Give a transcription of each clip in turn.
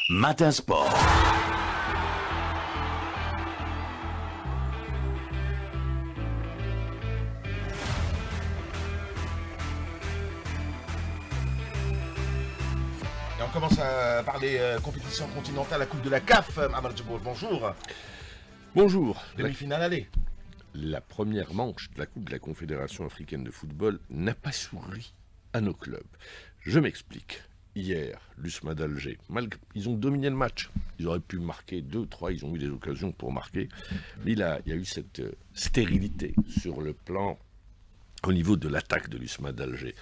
Matin Sport. Et on commence par les compétitions continentales, la Coupe de la CAF. Ahmad Djibour, bonjour. Bonjour. Demi-finale aller. La première manche de la Coupe de la Confédération africaine de football n'a pas souri à nos clubs. Je m'explique. Hier, l'USMA d'Alger, ils ont dominé le match. Ils auraient pu marquer 2-3, ils ont eu des occasions pour marquer. Mais il y a eu cette stérilité sur le plan, au niveau de l'attaque de l'USMA d'Alger.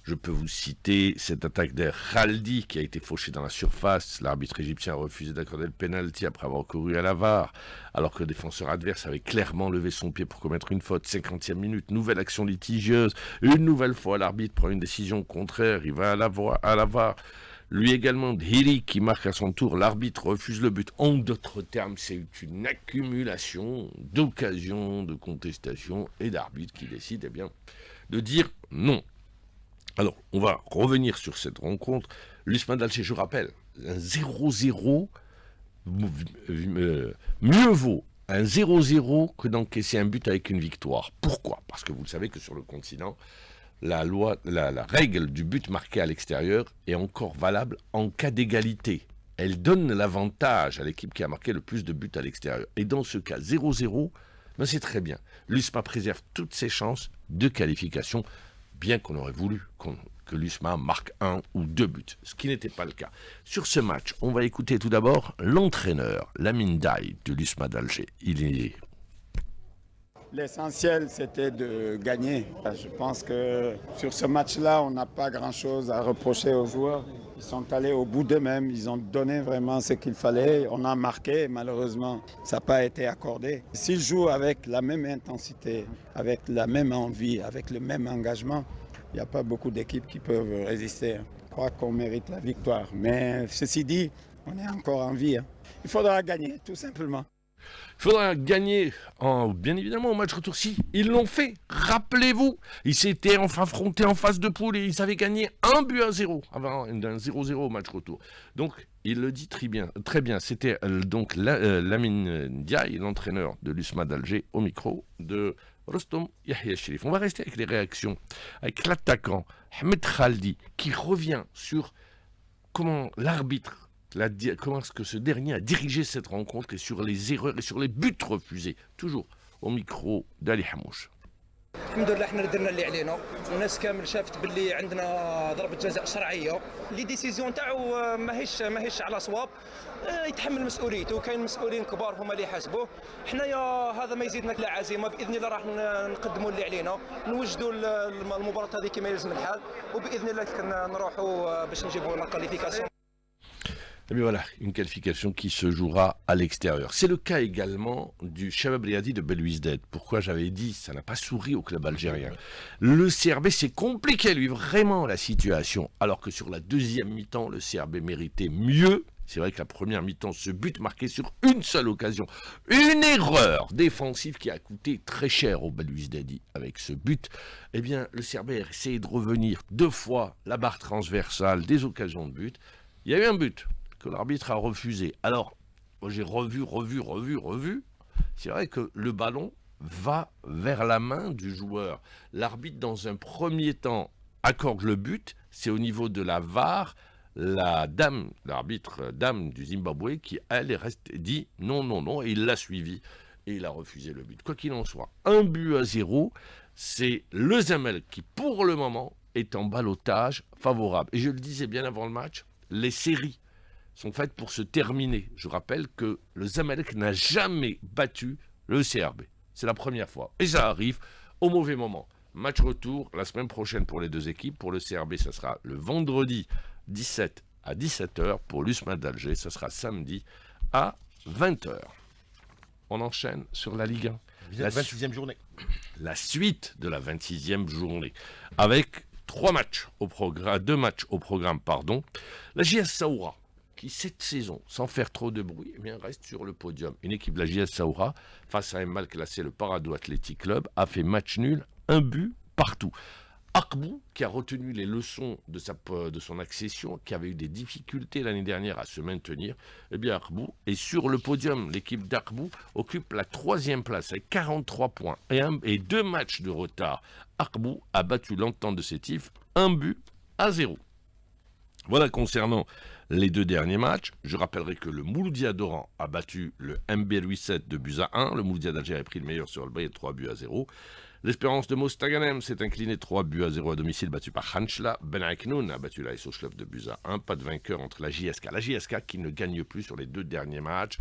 Je peux vous citer cette attaque d'Er Khaldi qui a été fauchée dans la surface. L'arbitre égyptien a refusé d'accorder le pénalty après avoir couru à la VAR, alors que le défenseur adverse avait clairement levé son pied pour commettre une faute. 50e minute, nouvelle action litigieuse. Une nouvelle fois, l'arbitre prend une décision contraire. Il va à la VAR. Lui également, Dhiri qui marque à son tour. L'arbitre refuse le but. En d'autres termes, c'est une accumulation d'occasions, de contestations et d'arbitres qui décident de dire non. Alors, on va revenir sur cette rencontre. L'USMA d'Alger, je rappelle, un 0-0, mieux vaut un 0-0 que d'encaisser un but avec une victoire. Pourquoi ? Parce que vous le savez que sur le continent, la règle du but marqué à l'extérieur est encore valable en cas d'égalité. Elle donne l'avantage à l'équipe qui a marqué le plus de buts à l'extérieur. Et dans ce cas, 0-0, c'est très bien. L'USMA préserve toutes ses chances de qualification, bien qu'on aurait voulu que l'USMA marque 1 ou 2 buts, ce qui n'était pas le cas. Sur ce match, on va écouter tout d'abord l'entraîneur, Lamine Daï de l'USMA d'Alger. L'essentiel, c'était de gagner. Je pense que sur ce match-là, on n'a pas grand-chose à reprocher aux joueurs. Ils sont allés au bout d'eux-mêmes, ils ont donné vraiment ce qu'il fallait. On a marqué, malheureusement, ça n'a pas été accordé. S'ils jouent avec la même intensité, avec la même envie, avec le même engagement, il n'y a pas beaucoup d'équipes qui peuvent résister. Je crois qu'on mérite la victoire. Mais ceci dit, on est encore en vie. Il faudra gagner, tout simplement. Il faudra gagner, bien évidemment, au match retour. Si, ils l'ont fait. Rappelez-vous, ils s'étaient affrontés en phase de poule et ils avaient gagné 1-0 avant un 0-0 au match retour. Donc, il le dit très bien. C'était donc Lamine Ndiaye, l'entraîneur de l'USMA d'Alger, au micro de Rostom Yahya Cherif. On va rester avec les réactions, avec l'attaquant Ahmed Khaldi, qui revient sur comment l'arbitre, comment est-ce que ce dernier a dirigé cette rencontre et sur les erreurs et sur les buts refusés. Toujours au micro d'Ali Hamouche. الحمد لله حنا درنا اللي علينا والناس كامل شافت باللي عندنا ضربه جزاء شرعيه اللي ديسيزيون تاعو ماهيش على صواب يتحمل مسؤوليته وكاين مسؤولين كبار هما اللي يحاسبوه حنايا هذا ما يزيدنا لا عزيمه باذن الله راح نقدموا اللي علينا نوجدوا المباراه هذه كما يلزم الحال وباذن الله نروحوا باش نجيبوا لنا كاليفيكاسيون. Et bien voilà, une qualification qui se jouera à l'extérieur. C'est le cas également du Shabab Riadi de Belouizdad. Pourquoi j'avais dit ça n'a pas souri au club algérien. Le CRB, c'est compliqué, lui, vraiment, la situation. Alors que sur la deuxième mi-temps, le CRB méritait mieux. C'est vrai que la première mi-temps, ce but marqué sur une seule occasion. Une erreur défensive qui a coûté très cher au Belouizdadi avec ce but. Eh bien, le CRB a essayé de revenir 2 fois la barre transversale des occasions de but. Il y a eu un but que l'arbitre a refusé. Alors, moi j'ai revu. C'est vrai que le ballon va vers la main du joueur. L'arbitre, dans un premier temps, accorde le but. C'est au niveau de la VAR, l'arbitre dame du Zimbabwe, qui, elle, dit non, et il l'a suivi. Et il a refusé le but. Quoi qu'il en soit, 1-0, c'est le Zamalek qui, pour le moment, est en ballottage favorable. Et je le disais bien avant le match, les séries sont faites pour se terminer. Je rappelle que le Zamalek n'a jamais battu le CRB. C'est la première fois. Et ça arrive au mauvais moment. Match retour la semaine prochaine pour les deux équipes. Pour le CRB, ça sera le vendredi 17 à 17h. Pour l'USMA d'Alger, ça sera samedi à 20h. On enchaîne sur la Ligue 1. La 26e journée. La suite de la 26e journée. Avec 2 matchs au programme. La JS Saoura, qui cette saison, sans faire trop de bruit, reste sur le podium. Une équipe de la JS Saoura, face à un mal classé, le Parado Athletic Club, a fait match nul, 1 but partout. Akbou, qui a retenu les leçons de son accession, qui avait eu des difficultés l'année dernière à se maintenir, eh bien Akbou est sur le podium. L'équipe d'Akbou occupe la 3e place avec 43 points et 2 matchs de retard. Akbou a battu l'Entente de Sétif 1-0. Voilà concernant les 2 derniers matchs. Je rappellerai que le Mouloudia d'Oran a battu le MB87 de buts à 1. Le Mouloudia d'Alger a pris le meilleur sur le Bayet 3-0. L'Espérance de Mostaganem s'est inclinée 3-0 à domicile, battu par Hanchla. Ben Aiknoun a battu la SO-Schlef de buts à 1. Pas de vainqueur entre la JSK. La JSK qui ne gagne plus sur les 2 derniers matchs.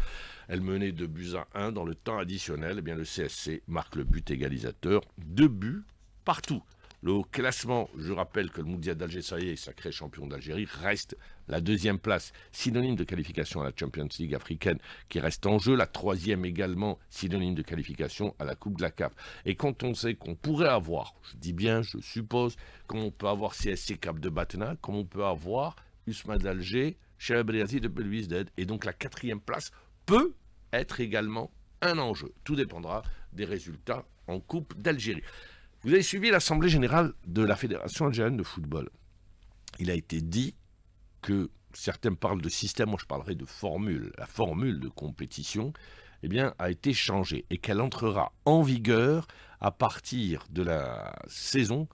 Elle menait 2 buts à 1 dans le temps additionnel. Eh bien, le CSC marque le but égalisateur. 2 buts partout. Le classement, je rappelle que le Mouloudia d'Alger, ça y est, sacré champion d'Algérie, reste la 2e place, synonyme de qualification à la Champions League africaine, qui reste en jeu. La 3e également, synonyme de qualification à la Coupe de la CAF. Et quand on sait qu'on pourrait avoir, je dis bien, je suppose, comme on peut avoir CSC Cap de Batna, comme on peut avoir USMA d'Alger, Chehabriazi de Belouizdad, et donc la 4e place peut être également un enjeu. Tout dépendra des résultats en Coupe d'Algérie. Vous avez suivi l'Assemblée générale de la Fédération algérienne de football. Il a été dit que certains parlent de système, moi je parlerai de formule. La formule de compétition eh bien, a été changée et qu'elle entrera en vigueur à partir de la saison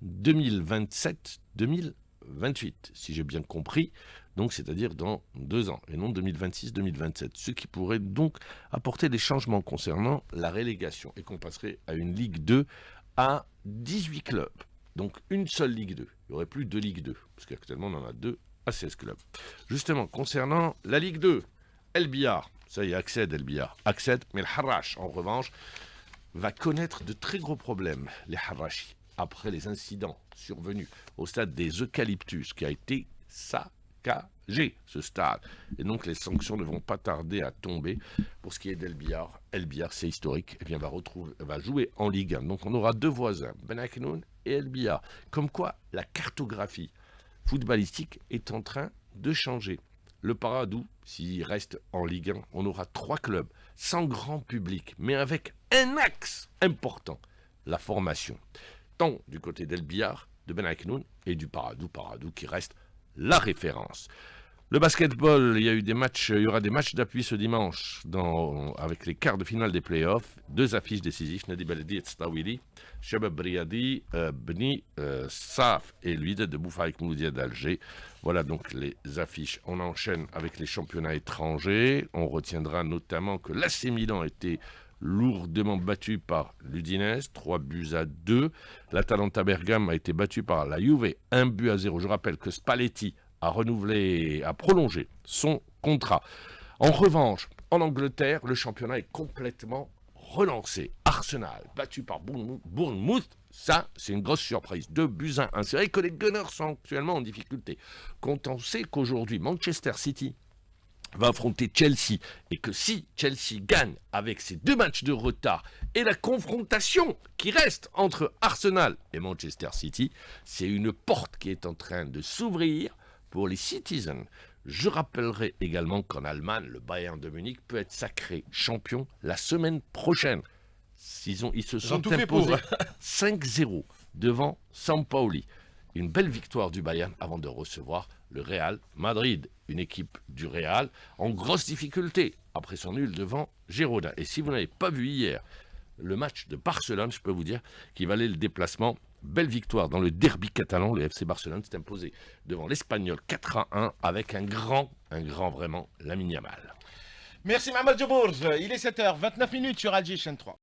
2027-2028, si j'ai bien compris. Donc c'est-à-dire dans 2 ans et non 2026-2027. Ce qui pourrait donc apporter des changements concernant la relégation et qu'on passerait à une Ligue 2 à 18 clubs. Donc une seule Ligue 2. Il n'y aurait plus 2 Ligue 2, parce qu'actuellement on en a 2 à 16 clubs. Justement, concernant la Ligue 2, El Biar, ça y est, accède El Biar, accède, mais le Harrach, en revanche, va connaître de très gros problèmes, les Harrachis, après les incidents survenus au stade des Eucalyptus, qui a été saccagé, ce stade. Et donc les sanctions ne vont pas tarder à tomber. Pour ce qui est d'El Biar, El Biar, c'est historique, eh bien, va jouer en Ligue 1. Donc on aura 2 voisins, Ben Aknoun et El Biar. Comme quoi, la cartographie footballistique est en train de changer. Le Paradou, s'il reste en Ligue 1, on aura 3 clubs, sans grand public, mais avec un axe important, la formation. Tant du côté d'El Biar, de Ben Aknoun et du Paradou qui reste la référence. Le basketball, il y aura des matchs d'appui ce dimanche avec les quarts de finale des playoffs. 2 affiches décisives, Nadi Beledi et Tstawili, Shabab Briadi, Bni Saf et l'Uidad de Boufarik Mouloudia d'Alger. Voilà donc les affiches. On enchaîne avec les championnats étrangers. On retiendra notamment que l'AC Milan a été lourdement battu par l'Udinese, 3-2. L'Atalanta Bergame a été battu par la Juve, 1-0. Je rappelle que Spalletti a prolongé son contrat. En revanche, en Angleterre, le championnat est complètement relancé. Arsenal, battu par Bournemouth, ça, c'est une grosse surprise. 2-1. C'est vrai que les Gunners sont actuellement en difficulté. Quand on sait qu'aujourd'hui, Manchester City va affronter Chelsea, et que si Chelsea gagne avec ses 2 matchs de retard et la confrontation qui reste entre Arsenal et Manchester City, c'est une porte qui est en train de s'ouvrir pour les Citizens. Je rappellerai également qu'en Allemagne, le Bayern de Munich peut être sacré champion la semaine prochaine. Ils se sont imposés 5-0 devant Sampaoli. Une belle victoire du Bayern avant de recevoir le Real Madrid, une équipe du Real en grosse difficulté après son nul devant Girona. Et si vous n'avez pas vu hier le match de Barcelone, je peux vous dire qu'il valait le déplacement. Belle victoire dans le derby catalan. Le FC Barcelone s'est imposé devant l'Espagnol 4-1 avec un grand vraiment Lamine Yamal. Merci Mohamed Jabourj. Il est 7h29 sur Alger Chaîne 3.